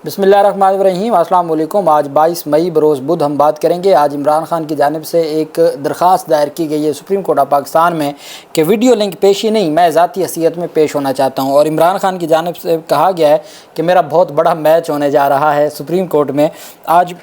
بسم اللہ الرحمن الرحیم۔ السلام علیکم۔ آج 22 مئی بروز بدھ ہم بات کریں گے۔ آج عمران خان کی جانب سے ایک درخواست دائر کی گئی ہے سپریم کورٹ آف پاکستان میں کہ ویڈیو لنک پیشی نہیں، میں ذاتی حیثیت میں پیش ہونا چاہتا ہوں، اور عمران خان کی جانب سے کہا گیا ہے کہ میرا بہت بڑا میچ ہونے جا رہا ہے سپریم کورٹ میں۔ آج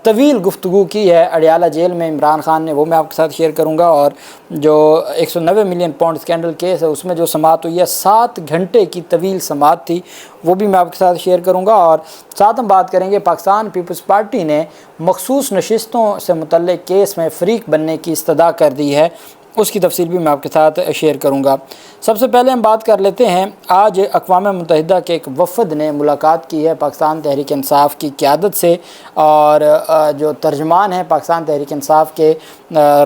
طویل گفتگو کی ہے اڈیالہ جیل میں عمران خان نے، وہ میں آپ کے ساتھ شیئر کروں گا، اور جو 190 ملین پاؤنڈ اسکینڈل کیس ہے اس میں جو سماعت ہوئی ہے 7 گھنٹے کی طویل سماعت تھی، وہ بھی میں آپ کے ساتھ شیئر کروں گا، اور ساتھ ہم بات کریں گے پاکستان پیپلز پارٹی نے مخصوص نشستوں سے متعلق کیس میں فریق بننے کی استدعا کر دی ہے، اس کی تفصیل بھی میں آپ کے ساتھ شیئر کروں گا۔ سب سے پہلے ہم بات کر لیتے ہیں، آج اقوام متحدہ کے ایک وفد نے ملاقات کی ہے پاکستان تحریک انصاف کی قیادت سے، اور جو ترجمان ہیں پاکستان تحریک انصاف کے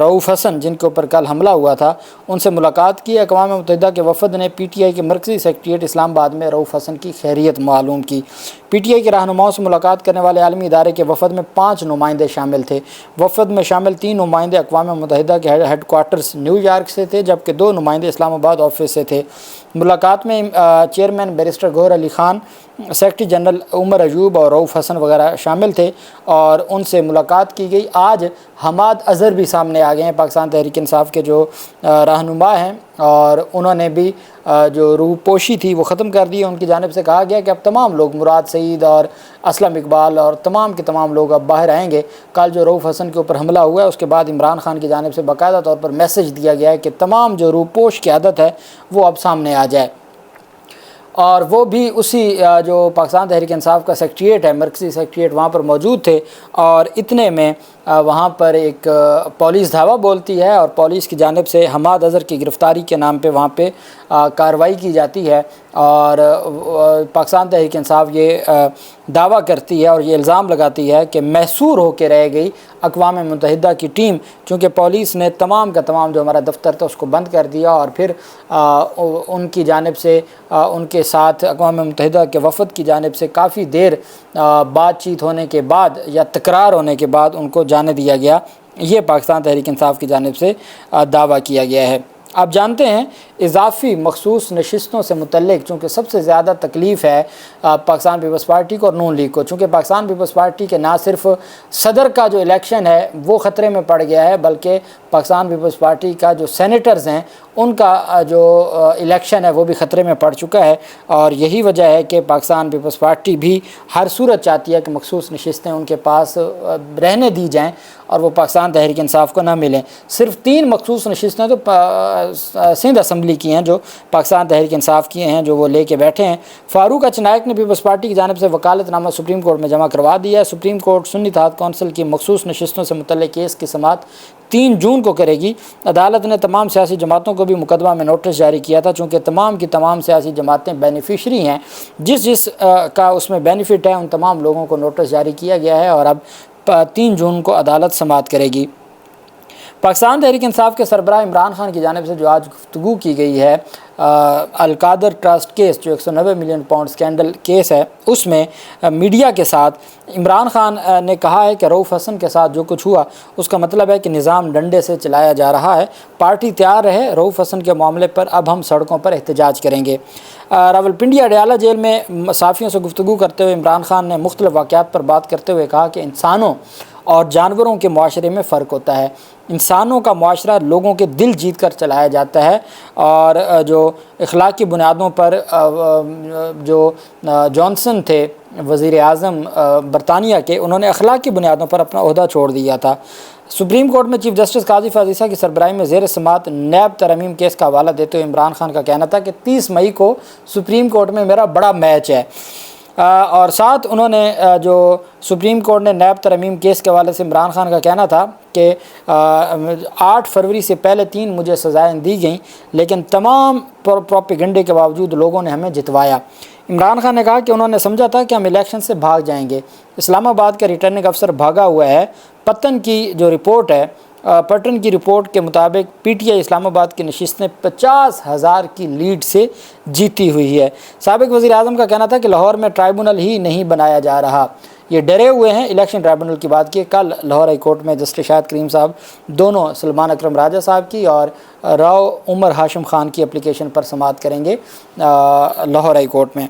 رؤوف حسن، جن کے اوپر کل حملہ ہوا تھا، ان سے ملاقات کی۔ اقوام متحدہ کے وفد نے پی ٹی آئی کے مرکزی سیکریٹریٹ اسلام آباد میں رؤوف حسن کی خیریت معلوم کی۔ پی ٹی آئی کے رہنماؤں سے ملاقات کرنے والے عالمی ادارے کے وفد میں 5 نمائندے شامل تھے۔ وفد میں شامل 3 نمائندے اقوام متحدہ کے ہیڈ کوارٹرز نیو یارک سے تھے، جبکہ 2 نمائندے اسلام آباد آفس سے تھے۔ ملاقات میں چیئرمین بیرسٹر گوہر علی خان، سیکرٹری جنرل عمر ایوب اور رؤوف حسن وغیرہ شامل تھے، اور ان سے ملاقات کی گئی۔ آج حماد اظہر بھی سامنے آ گئے ہیں، پاکستان تحریک انصاف کے جو رہنما ہیں، اور انہوں نے بھی جو روح پوشی تھی وہ ختم کر دی ہے۔ ان کی جانب سے کہا گیا کہ اب تمام لوگ، مراد سعید اور اسلم اقبال اور تمام کے تمام لوگ اب باہر آئیں گے۔ کل جو رؤوف حسن کے اوپر حملہ ہوا ہے اس کے بعد عمران خان کی جانب سے باقاعدہ طور پر میسج دیا گیا ہے کہ تمام جو روح پوش قیادت ہے وہ اب سامنے آ جائے، اور وہ بھی اسی جو پاکستان تحریک انصاف کا سیکریٹریٹ ہے، مرکزی سیکریٹریٹ، وہاں پر موجود تھے، اور اتنے میں وہاں پر ایک پولیس دھاوا بولتی ہے، اور پولیس کی جانب سے حماد اظہر کی گرفتاری کے نام پہ وہاں پہ کارروائی کی جاتی ہے، اور پاکستان تحریک انصاف یہ دعویٰ کرتی ہے اور یہ الزام لگاتی ہے کہ محصور ہو کے رہ گئی اقوام متحدہ کی ٹیم، چونکہ پولیس نے تمام کا تمام جو ہمارا دفتر تھا اس کو بند کر دیا، اور پھر ان کی جانب سے ان کے ساتھ اقوام متحدہ کے وفد کی جانب سے کافی دیر بات چیت ہونے کے بعد یا تکرار ہونے کے بعد ان کو جانے دیا گیا۔ یہ پاکستان تحریک انصاف کی جانب سے دعویٰ کیا گیا ہے۔ آپ جانتے ہیں اضافی مخصوص نشستوں سے متعلق چونکہ سب سے زیادہ تکلیف ہے پاکستان پیپلز پارٹی کو اور نون لیگ کو، چونکہ پاکستان پیپلز پارٹی کے نہ صرف صدر کا جو الیکشن ہے وہ خطرے میں پڑ گیا ہے، بلکہ پاکستان پیپلز پارٹی کا جو سینیٹرز ہیں ان کا جو الیکشن ہے وہ بھی خطرے میں پڑ چکا ہے، اور یہی وجہ ہے کہ پاکستان پیپلز پارٹی بھی ہر صورت چاہتی ہے کہ مخصوص نشستیں ان کے پاس رہنے دی جائیں اور وہ پاکستان تحریک انصاف کو نہ ملیں۔ صرف 3 مخصوص نشستیں تو سندھ اسمبلی کی ہیں جو پاکستان تحریک انصاف کی ہیں، جو وہ لے کے بیٹھے ہیں۔ فاروق اچنائک نے پیپلز پارٹی کی جانب سے وکالت نامہ سپریم کورٹ میں جمع کروا دیا ہے۔ سپریم کورٹ سنی اتحاد کونسل کی مخصوص نشستوں سے متعلق کیس کی سماعت 3 جون کو کرے گی۔ عدالت نے تمام سیاسی جماعتوں کو بھی مقدمہ میں نوٹس جاری کیا تھا، چونکہ تمام کی تمام سیاسی جماعتیں بینیفیشری ہیں، جس کا اس میں بینیفٹ ہے ان تمام لوگوں کو نوٹس جاری کیا گیا ہے، اور اب 3 جون کو عدالت سماعت کرے گی۔ پاکستان تحریک انصاف کے سربراہ عمران خان کی جانب سے جو آج گفتگو کی گئی ہے القادر ٹرسٹ کیس، جو 190 ملین پاؤنڈ اسکینڈل کیس ہے، اس میں میڈیا کے ساتھ عمران خان نے کہا ہے کہ رؤوف حسن کے ساتھ جو کچھ ہوا اس کا مطلب ہے کہ نظام ڈنڈے سے چلایا جا رہا ہے، پارٹی تیار ہے، رؤوف حسن کے معاملے پر اب ہم سڑکوں پر احتجاج کریں گے۔ راولپنڈی اڈیالہ جیل میں صحافیوں سے گفتگو کرتے ہوئے عمران خان نے مختلف واقعات پر بات کرتے ہوئے کہا کہ انسانوں اور جانوروں کے معاشرے میں فرق ہوتا ہے۔ انسانوں کا معاشرہ لوگوں کے دل جیت کر چلایا جاتا ہے، اور جو اخلاقی بنیادوں پر جو جانسن تھے وزیر اعظم برطانیہ کے، انہوں نے اخلاقی بنیادوں پر اپنا عہدہ چھوڑ دیا تھا۔ سپریم کورٹ میں چیف جسٹس قاضی فاضل کی سربراہی میں زیر سماعت نیب ترمیم کیس کا حوالہ دیتے ہوئے عمران خان کا کہنا تھا کہ 30 مئی کو سپریم کورٹ میں میرا بڑا میچ ہے، اور ساتھ انہوں نے جو سپریم کورٹ نے نیب ترمیم کیس کے حوالے سے عمران خان کا کہنا تھا کہ 8 فروری سے پہلے 3 مجھے سزائیں دی گئیں، لیکن تمام پروپیگنڈے کے باوجود لوگوں نے ہمیں جتوایا۔ عمران خان نے کہا کہ انہوں نے سمجھا تھا کہ ہم الیکشن سے بھاگ جائیں گے۔ اسلام آباد کا ریٹرننگ افسر بھاگا ہوا ہے۔ پٹن کی جو رپورٹ ہے، پٹن کی رپورٹ کے مطابق پی ٹی آئی اسلام آباد کی نشستیں 50,000 کی لیڈ سے جیتی ہوئی ہے۔ سابق وزیر اعظم کا کہنا تھا کہ لاہور میں ٹرائبونل ہی نہیں بنایا جا رہا، یہ ڈرے ہوئے ہیں الیکشن ٹرائبونل کی بات کی۔ کل لاہور ہائی کورٹ میں جسٹس شاہد کریم صاحب دونوں سلمان اکرم راجہ صاحب کی اور راؤ عمر ہاشم خان کی اپلیکیشن پر سماعت کریں گے لاہور ہائی کورٹ میں۔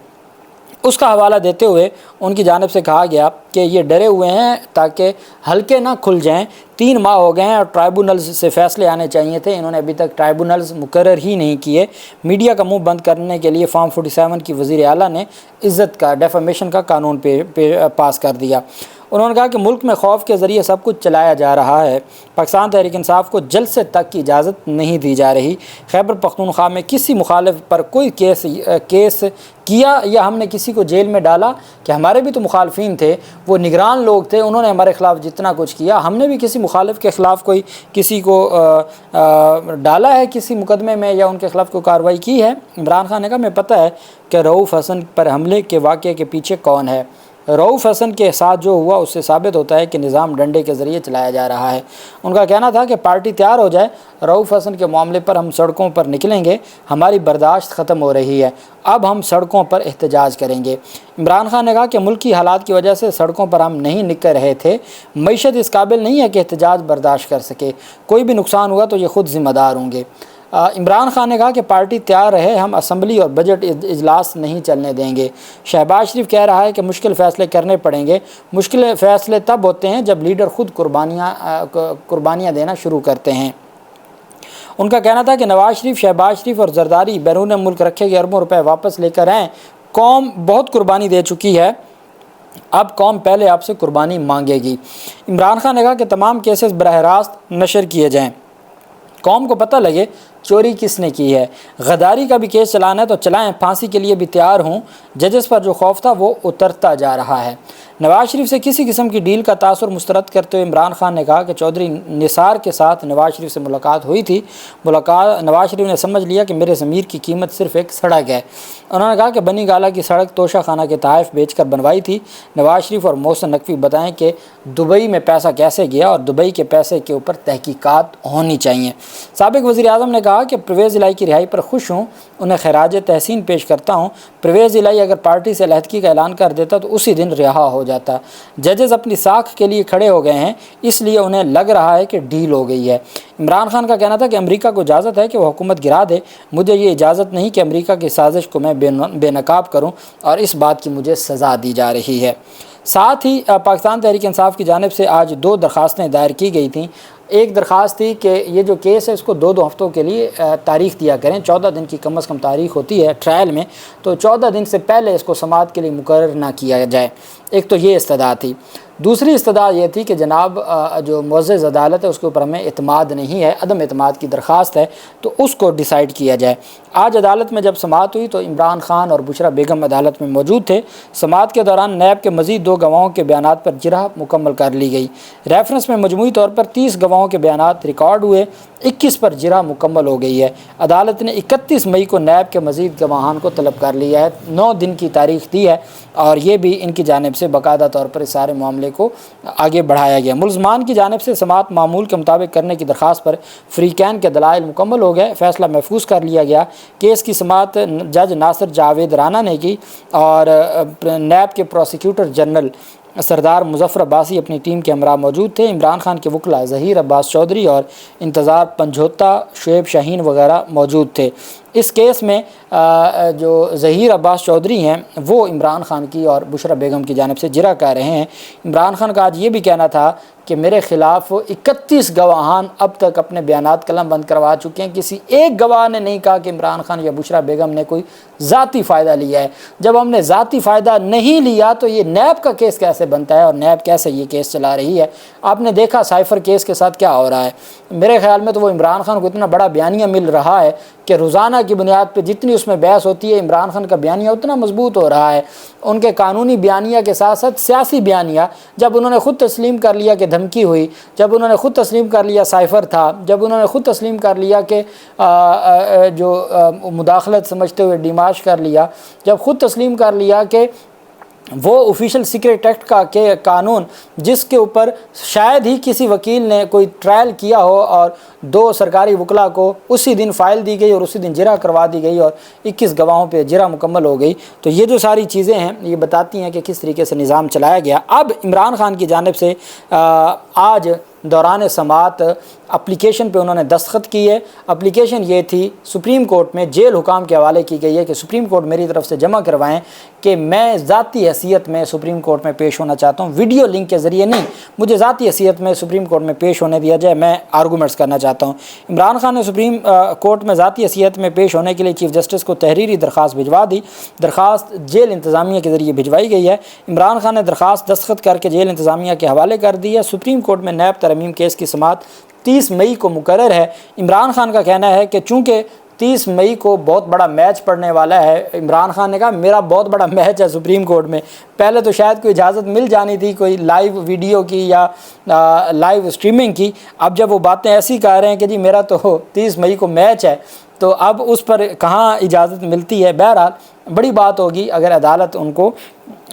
اس کا حوالہ دیتے ہوئے ان کی جانب سے کہا گیا کہ یہ ڈرے ہوئے ہیں تاکہ حلقے نہ کھل جائیں، 3 ماہ ہو گئے ہیں اور ٹرائبونلز سے فیصلے آنے چاہیے تھے، انہوں نے ابھی تک ٹرائبونلز مقرر ہی نہیں کیے۔ میڈیا کا منہ بند کرنے کے لیے فارم 47 کی وزیر اعلیٰ نے عزت کا ڈیفیمیشن کا قانون پاس کر دیا۔ انہوں نے کہا کہ ملک میں خوف کے ذریعے سب کچھ چلایا جا رہا ہے، پاکستان تحریک انصاف کو جلسے تک کی اجازت نہیں دی جا رہی، خیبر پختونخوا میں کسی مخالف پر کوئی کیس کیا یا ہم نے کسی کو جیل میں ڈالا کہ ہمارے بھی تو مخالفین تھے، وہ نگران لوگ تھے، انہوں نے ہمارے خلاف جتنا کچھ کیا، ہم نے بھی کسی مخالف کے خلاف کوئی کسی کو ڈالا ہے کسی مقدمے میں یا ان کے خلاف کوئی کارروائی کی ہے؟ عمران خان نے کہا ہمیں پتہ ہے کہ رؤوف حسن پر حملے کے واقعے کے پیچھے کون ہے۔ رؤوف حسن کے ساتھ جو ہوا اس سے ثابت ہوتا ہے کہ نظام ڈنڈے کے ذریعے چلایا جا رہا ہے۔ ان کا کہنا تھا کہ پارٹی تیار ہو جائے، رؤوف حسن کے معاملے پر ہم سڑکوں پر نکلیں گے، ہماری برداشت ختم ہو رہی ہے، اب ہم سڑکوں پر احتجاج کریں گے۔ عمران خان نے کہا کہ ملکی حالات کی وجہ سے سڑکوں پر ہم نہیں نکل رہے تھے، معیشت اس قابل نہیں ہے کہ احتجاج برداشت کر سکے، کوئی بھی نقصان ہوا تو یہ خود ذمہ دار ہوں گے۔ عمران خان نے کہا کہ پارٹی تیار رہے، ہم اسمبلی اور بجٹ اجلاس نہیں چلنے دیں گے۔ شہباز شریف کہہ رہا ہے کہ مشکل فیصلے کرنے پڑیں گے، مشکل فیصلے تب ہوتے ہیں جب لیڈر خود قربانیاں دینا شروع کرتے ہیں۔ ان کا کہنا تھا کہ نواز شریف، شہباز شریف اور زرداری بیرون ملک رکھے گئے اربوں روپے واپس لے کر آئیں، قوم بہت قربانی دے چکی ہے، اب قوم پہلے آپ سے قربانی مانگے گی۔ عمران خان نے کہا کہ تمام کیسز براہ راست نشر کیے جائیں، قوم کو پتہ لگے چوری کس نے کی ہے، غداری کا بھی کیس چلانا ہے تو چلائیں، پھانسی کے لیے بھی تیار ہوں، ججز پر جو خوف تھا وہ اترتا جا رہا ہے۔ نواز شریف سے کسی قسم کی ڈیل کا تاثر مسترد کرتے ہوئے عمران خان نے کہا کہ چودھری نثار کے ساتھ نواز شریف سے ملاقات ہوئی تھی، نواز شریف نے سمجھ لیا کہ میرے ضمیر کی قیمت صرف ایک سڑک ہے۔ انہوں نے کہا کہ بنی گالہ کی سڑک توشہ خانہ کے تحائف بیچ کر بنوائی تھی۔ نواز شریف اور محسن نقوی بتائیں کہ دبئی میں پیسہ کیسے گیا اور دبئی کے پیسے کے اوپر تحقیقات ہونی چاہیے۔ سابق وزیر اعظم نے کہا کہ پرویز الہی کی رہائی پر خوش ہوں، انہیں خراج تحسین پیش کرتا ہوں، پرویز الہی اگر پارٹی سے علیحدگی کا اعلان کر دیتا تو اسی دن رہا ہو جاتا، ججز اپنی ساکھ کے لیے کھڑے ہو گئے ہیں، اس لیے انہیں لگ رہا ہے کہ ڈیل ہو گئی ہے۔ عمران خان کا کہنا تھا کہ امریکہ کو اجازت ہے کہ وہ حکومت گرا دے، مجھے یہ اجازت نہیں کہ امریکہ کی سازش کو میں بے نقاب کروں اور اس بات کی مجھے سزا دی جا رہی ہے۔ ساتھ ہی پاکستان تحریک انصاف کی جانب سے آج 2 درخواستیں دائر کی گئی تھیں۔ ایک درخواست تھی کہ یہ جو کیس ہے اس کو 2 ہفتوں کے لیے تاریخ دیا کریں، 14 دن کی کم از کم تاریخ ہوتی ہے ٹرائل میں، تو 14 دن سے پہلے اس کو سماعت کے لیے مقرر نہ کیا جائے۔ ایک تو یہ استدعا تھی۔ دوسری استدعا یہ تھی کہ جناب جو معزز عدالت ہے اس کے اوپر ہمیں اعتماد نہیں ہے، عدم اعتماد کی درخواست ہے، تو اس کو ڈیسائیڈ کیا جائے۔ آج عدالت میں جب سماعت ہوئی تو عمران خان اور بشرا بیگم عدالت میں موجود تھے۔ سماعت کے دوران نیب کے مزید 2 گواہوں کے بیانات پر جرح مکمل کر لی گئی۔ ریفرنس میں مجموعی طور پر 30 گواہوں کے بیانات ریکارڈ ہوئے، 21 پر جرح مکمل ہو گئی ہے۔ عدالت نے 31 مئی کو نیب کے مزید گواہان کو طلب کر لیا ہے، 9 دن کی تاریخ دی ہے اور یہ بھی ان کی جانب سے باقاعدہ طور پر اس سارے معاملے کو آگے بڑھایا گیا۔ ملزمان کی جانب سے سماعت معمول کے مطابق کرنے کی درخواست پر فریقین کے دلائل مکمل ہو گئے، فیصلہ محفوظ کر لیا گیا۔ کیس کی سماعت جج ناصر جاوید رانا نے کی اور نیب کے پروسیکیوٹر جنرل سردار مظفر عباسی اپنی ٹیم کے ہمراہ موجود تھے۔ عمران خان کے وکلاء ظہیر عباس چودھری اور انتظار پنجھوتا، شعیب شاہین وغیرہ موجود تھے۔ اس کیس میں جو ظہیر عباس چودھری ہیں وہ عمران خان کی اور بشرا بیگم کی جانب سے جرح کر رہے ہیں۔ عمران خان کا آج یہ بھی کہنا تھا کہ میرے خلاف 31 گواہان اب تک اپنے بیانات قلم بند کروا چکے ہیں، کسی ایک گواہ نے نہیں کہا کہ عمران خان یا بشرا بیگم نے کوئی ذاتی فائدہ لیا ہے۔ جب ہم نے ذاتی فائدہ نہیں لیا تو یہ نیب کا کیس کیسے بنتا ہے اور نیب کیسے یہ کیس چلا رہی ہے؟ آپ نے دیکھا سائفر کیس کے ساتھ کیا ہو رہا ہے۔ میرے خیال میں تو وہ عمران خان کو اتنا بڑا بیانیہ مل رہا ہے کہ روزانہ کی بنیاد پہ جتنی اس میں بحث ہوتی ہے عمران خان کا بیانیہ اتنا مضبوط ہو رہا ہے۔ ان کے قانونی بیانیہ کے ساتھ ساتھ سیاسی بیانیہ، جب انہوں نے خود تسلیم کر لیا کہ دھمکی ہوئی، جب انہوں نے خود تسلیم کر لیا سائفر تھا، جب انہوں نے خود تسلیم کر لیا کہ جو مداخلت سمجھتے ہوئے ڈیمارش کر لیا، جب خود تسلیم کر لیا کہ وہ آفیشل سیکریٹ ایکٹ کا کہ قانون جس کے اوپر شاید ہی کسی وکیل نے کوئی ٹرائل کیا ہو اور 2 سرکاری وکلاء کو اسی دن فائل دی گئی اور اسی دن جرح کروا دی گئی اور 21 گواہوں پہ جرح مکمل ہو گئی، تو یہ جو ساری چیزیں ہیں یہ بتاتی ہیں کہ کس طریقے سے نظام چلایا گیا۔ اب عمران خان کی جانب سے آج دوران سماعت اپلیکیشن پہ انہوں نے دستخط کی ہے۔ اپلیکیشن یہ تھی، سپریم کورٹ میں جیل حکام کے حوالے کی گئی ہے کہ سپریم کورٹ میری طرف سے جمع کروائیں کہ میں ذاتی حیثیت میں سپریم کورٹ میں پیش ہونا چاہتا ہوں، ویڈیو لنک کے ذریعے نہیں، مجھے ذاتی حیثیت میں سپریم کورٹ میں پیش ہونے دیا جائے، میں آرگومنٹس کرنا چاہتا ہوں۔ عمران خان نے سپریم کورٹ میں ذاتی حیثیت میں پیش ہونے کے لیے چیف جسٹس کو تحریری درخواست بھجوا دی۔ درخواست جیل انتظامیہ کے ذریعے بھجوائی گئی ہے۔ عمران خان نے درخواست دستخط کر کے جیل انتظامیہ کے حوالے کر دی ہے۔ سپریم کورٹ میں نیب ترمیم کیس کی سماعت 30 مئی کو مقرر ہے۔ عمران خان کا کہنا ہے کہ چونکہ 30 مئی کو بہت بڑا میچ پڑنے والا ہے، عمران خان نے کہا میرا بہت بڑا میچ ہے سپریم کورٹ میں، پہلے تو شاید کوئی اجازت مل جانی تھی کوئی لائیو ویڈیو کی یا لائیو اسٹریمنگ کی، اب جب وہ باتیں ایسی کہہ رہے ہیں کہ جی میرا تو 30 مئی کو میچ ہے، تو اب اس پر کہاں اجازت ملتی ہے۔ بہرحال بڑی بات ہوگی اگر عدالت ان کو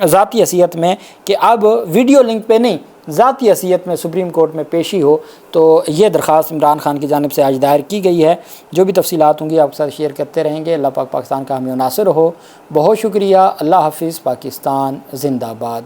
ذاتی حیثیت میں کہ اب ویڈیو لنک پہ نہیں، ذاتی حیثیت میں سپریم کورٹ میں پیشی ہو، تو یہ درخواست عمران خان کی جانب سے آج دائر کی گئی ہے۔ جو بھی تفصیلات ہوں گی آپ کے ساتھ شیئر کرتے رہیں گے۔ اللہ پاک پاکستان کا حامی و ناصر ہو۔ بہت شکریہ۔ اللہ حافظ۔ پاکستان زندہ باد۔